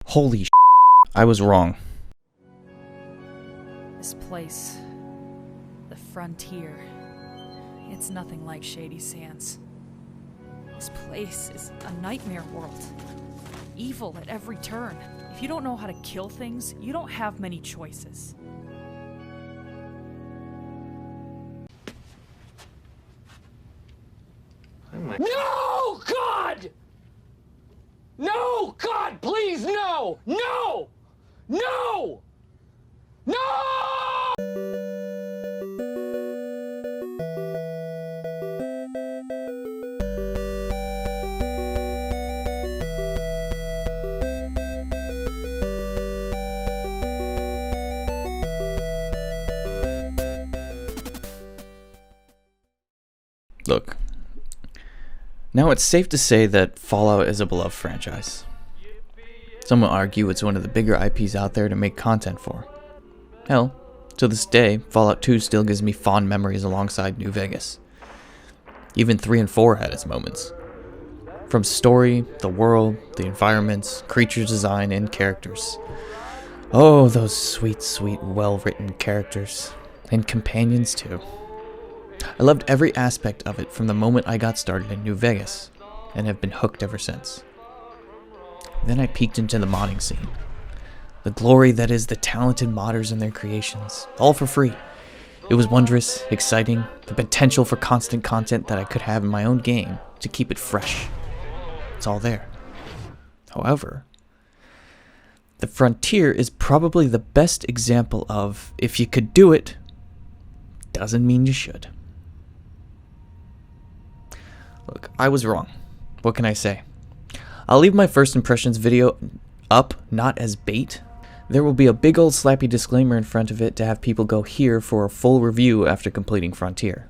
Holy I was wrong. This place, the frontier, it's nothing like Shady Sands. This place is a nightmare world. Evil at every turn. If you don't know how to kill things, you don't have many choices. No, God! No, God, please, no! No! No! No! Look, now it's safe to say that Fallout is a beloved franchise. Some will argue it's one of the bigger IPs out there to make content for. Hell, to this day, Fallout 2 still gives me fond memories alongside New Vegas. Even 3 and 4 had its moments. From story, the world, the environments, creatures design, and characters. Oh, those sweet, sweet, well-written characters. And companions too. I loved every aspect of it from the moment I got started in New Vegas, and have been hooked ever since. Then I peeked into the modding scene. The glory that is the talented modders and their creations, all for free. It was wondrous, exciting, the potential for constant content that I could have in my own game to keep it fresh. It's all there. However, the Frontier is probably the best example of, if you could do it, doesn't mean you should. Look, I was wrong. What can I say? I'll leave my first impressions video up, not as bait. There will be a big old slappy disclaimer in front of it to have people go here for a full review after completing Frontier.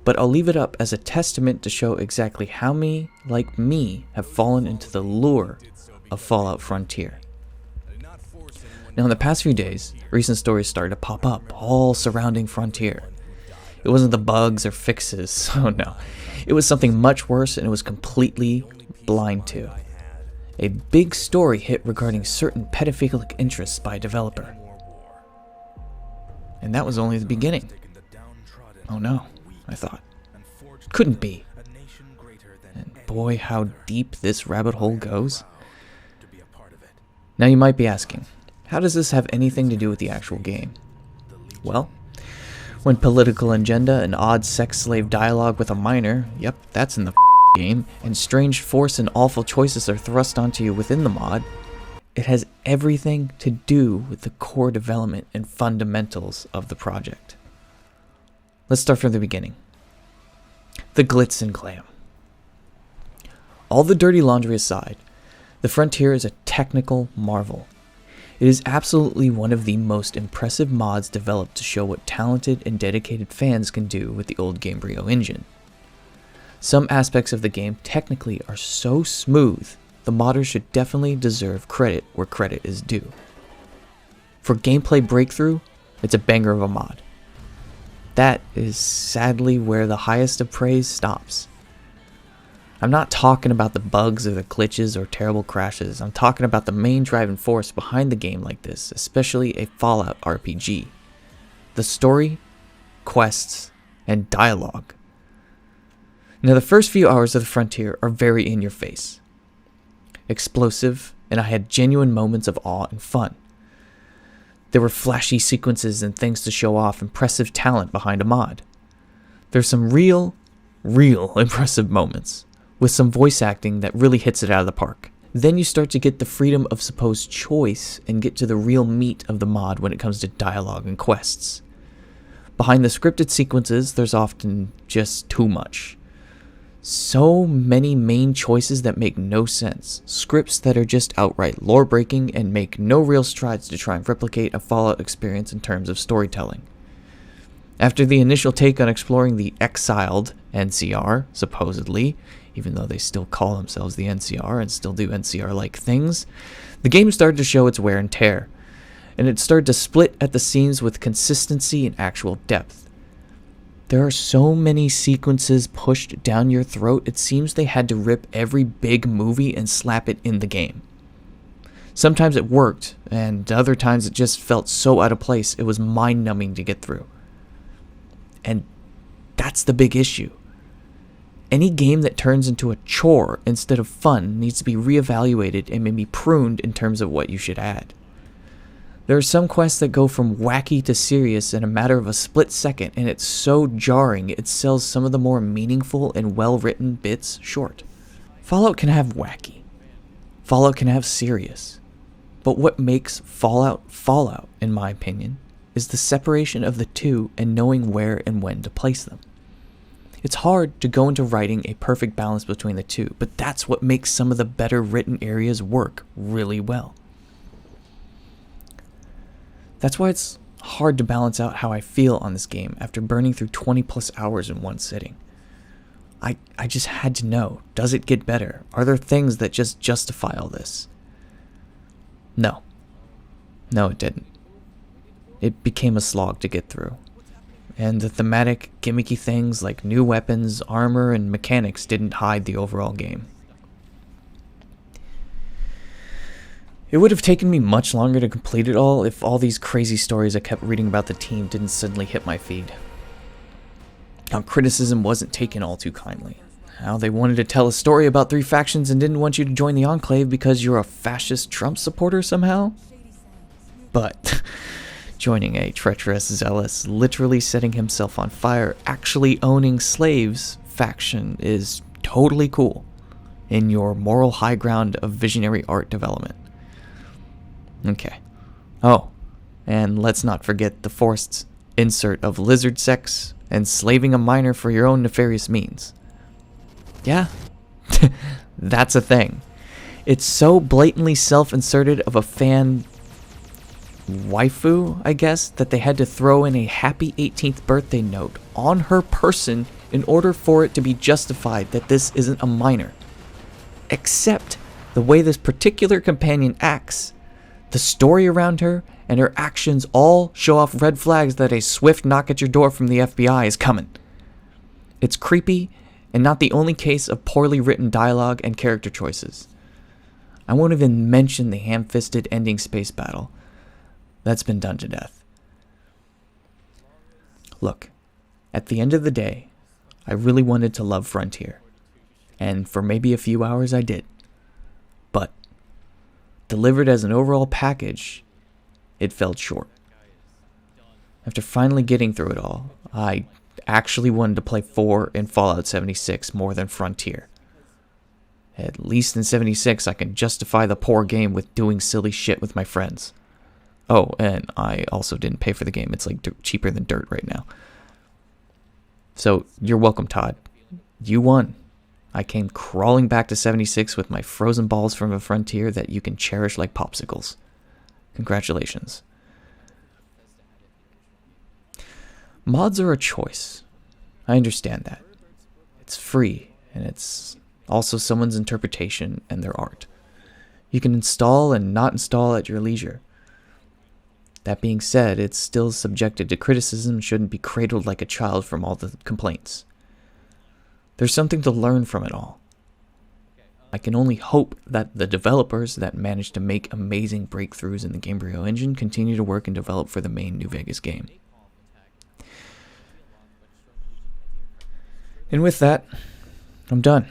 But I'll leave it up as a testament to show exactly how many, like me, have fallen into the lure of Fallout Frontier. Now in the past few days, recent stories started to pop up, all surrounding Frontier. It wasn't the bugs or fixes, oh no. It was something much worse, and it was completely blind to. A big story hit regarding certain pedophilic interests by a developer. And that was only the beginning. Oh no, I thought. Couldn't be. And boy, how deep this rabbit hole goes. Now you might be asking, how does this have anything to do with the actual game? Well, when political agenda and odd sex slave dialogue with a minor, yep, that's in the game, and strange force and awful choices are thrust onto you within the mod, it has everything to do with the core development and fundamentals of the project. Let's start from the beginning. The glitz and glam. All the dirty laundry aside, the Frontier is a technical marvel. It is absolutely one of the most impressive mods developed to show what talented and dedicated fans can do with the old Gamebryo engine. Some aspects of the game technically are so smooth, the modders should definitely deserve credit where credit is due. For gameplay breakthrough, it's a banger of a mod. That is sadly where the highest of praise stops. I'm not talking about the bugs or the glitches or terrible crashes. I'm talking about the main driving force behind the game like this, especially a Fallout RPG. The story, quests, and dialogue. Now the first few hours of the Frontier are very in your face. Explosive, and I had genuine moments of awe and fun. There were flashy sequences and things to show off impressive talent behind a mod. There's some real impressive moments, with some voice acting that really hits it out of the park. Then you start to get the freedom of supposed choice and get to the real meat of the mod when it comes to dialogue and quests. Behind the scripted sequences, there's often just too much. So many main choices that make no sense, scripts that are just outright lore-breaking and make no real strides to try and replicate a Fallout experience in terms of storytelling. After the initial take on exploring the exiled NCR, supposedly, even though they still call themselves the NCR and still do NCR-like things, the game started to show its wear and tear, and it started to split at the seams with consistency and actual depth. There are so many sequences pushed down your throat, it seems they had to rip every big movie and slap it in the game. Sometimes it worked, and other times it just felt so out of place it was mind-numbing to get through. And that's the big issue. Any game that turns into a chore instead of fun needs to be reevaluated and maybe pruned in terms of what you should add. There are some quests that go from wacky to serious in a matter of a split second, and it's so jarring it sells some of the more meaningful and well-written bits short. Fallout can have wacky. Fallout can have serious. But what makes Fallout, in my opinion, is the separation of the two and knowing where and when to place them. It's hard to go into writing a perfect balance between the two, but that's what makes some of the better written areas work really well. That's why it's hard to balance out how I feel on this game after burning through 20 plus hours in one sitting. I just had to know, does it get better? Are there things that just justify all this? No. No, it didn't. It became a slog to get through. And the thematic, gimmicky things like new weapons, armor, and mechanics didn't hide the overall game. It would have taken me much longer to complete it all if all these crazy stories I kept reading about the team didn't suddenly hit my feed. How criticism wasn't taken all too kindly. How they wanted to tell a story about 3 factions and didn't want you to join the Enclave because you're a fascist Trump supporter somehow. But joining a treacherous zealous, literally setting himself on fire, actually owning slaves faction is totally cool in your moral high ground of visionary art development. Okay. Oh, and let's not forget the forced insert of lizard sex and slaving a minor for your own nefarious means. Yeah, that's a thing. It's so blatantly self-inserted of a fan waifu, I guess, that they had to throw in a happy 18th birthday note on her person in order for it to be justified that this isn't a minor. Except the way this particular companion acts, the story around her, and her actions all show off red flags that a swift knock at your door from the FBI is coming. It's creepy, and not the only case of poorly written dialogue and character choices. I won't even mention the ham-fisted ending space battle. That's been done to death. Look, at the end of the day, I really wanted to love Frontier. And for maybe a few hours I did. But, delivered as an overall package, it fell short. After finally getting through it all, I actually wanted to play 4 in Fallout 76 more than Frontier. At least in 76 I can justify the poor game with doing silly shit with my friends. Oh, and I also didn't pay for the game. It's like cheaper than dirt right now. So, you're welcome, Todd. You won. I came crawling back to 76 with my frozen balls from a Frontier that you can cherish like popsicles. Congratulations. Mods are a choice. I understand that. It's free, and it's also someone's interpretation and their art. You can install and not install at your leisure. That being said, it's still subjected to criticism and shouldn't be cradled like a child from all the complaints. There's something to learn from it all. I can only hope that the developers that managed to make amazing breakthroughs in the Gamebryo engine continue to work and develop for the main New Vegas game. And with that, I'm done.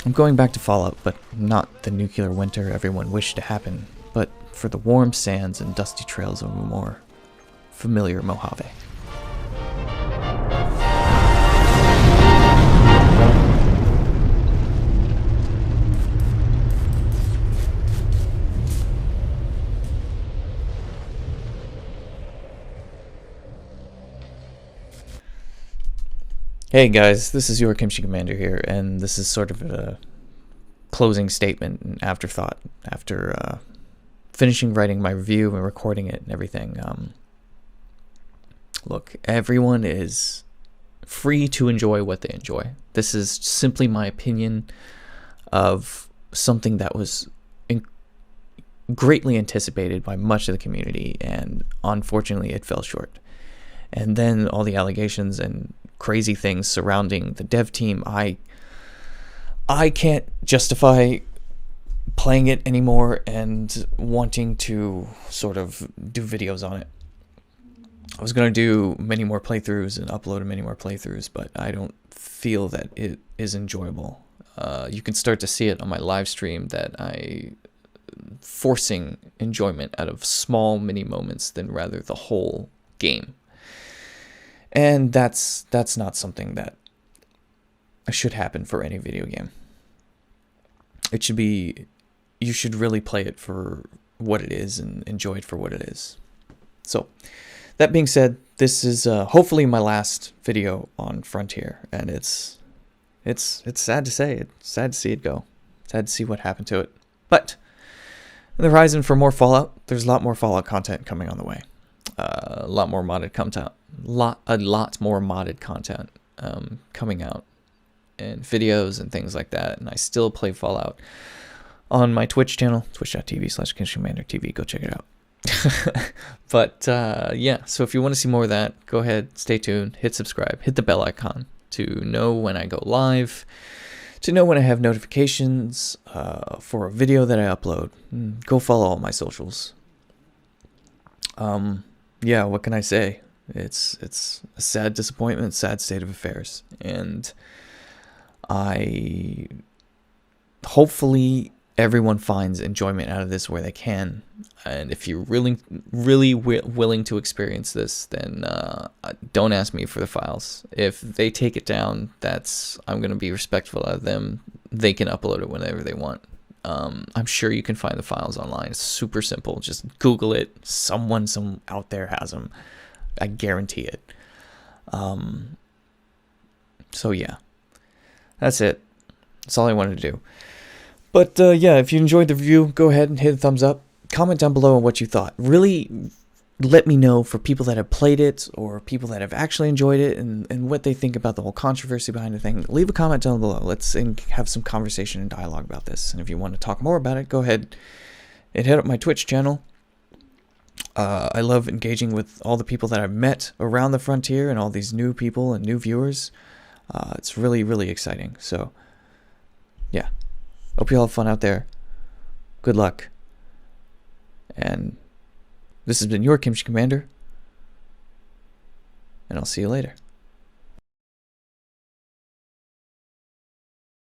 I'm going back to Fallout, but not the nuclear winter everyone wished to happen, but for the warm sands and dusty trails of a more familiar Mojave. Hey guys, this is your KimchiKommander here, and this is sort of a closing statement and afterthought after finishing writing my review and recording it and everything. Look, everyone is free to enjoy what they enjoy. This is simply my opinion of something that was greatly anticipated by much of the community, and unfortunately it fell short. And then all the allegations and crazy things surrounding the dev team, I can't justify playing it anymore and wanting to sort of do videos on it. I was going to do many more playthroughs and upload many more playthroughs, but I don't feel that it is enjoyable. You can start to see it on my live stream that I forcing enjoyment out of small mini moments than rather the whole game. And that's not something that should happen for any video game. It should be, you should really play it for what it is and enjoy it for what it is. So, that being said, this is hopefully my last video on Frontier, and it's sad to say, it's sad to see it go. Sad to see what happened to it. But on the horizon for more Fallout, there's a lot more Fallout content coming on the way. A lot more modded content, a lot more modded content coming out, and videos and things like that. And I still play Fallout on my Twitch channel, twitch.tv/KimchiKommander. Go check it out. But yeah, so if you want to see more of that, go ahead, stay tuned, hit subscribe, hit the bell icon to know when I go live, to know when I have notifications for a video that I upload. Go follow all my socials. Yeah, what can I say? It's a sad disappointment, sad state of affairs, and hopefully everyone finds enjoyment out of this where they can. And if you're really willing to experience this, then don't ask me for the files. If they take it down, I'm going to be respectful of them. They can upload it whenever they want. I'm sure you can find the files online. It's super simple. Just Google it. Someone out there has them. I guarantee it. So yeah, that's it. That's all I wanted to do. But yeah, if you enjoyed the review, go ahead and hit a thumbs up. Comment down below on what you thought. Really let me know for people that have played it or people that have actually enjoyed it and what they think about the whole controversy behind the thing. Leave a comment down below. Let's have some conversation and dialogue about this. And if you want to talk more about it, go ahead and hit up my Twitch channel. I love engaging with all the people that I've met around the Frontier and all these new people and new viewers. It's really, really exciting. So, yeah. Hope you all have fun out there. Good luck. And this has been your KimchiKommander. And I'll see you later.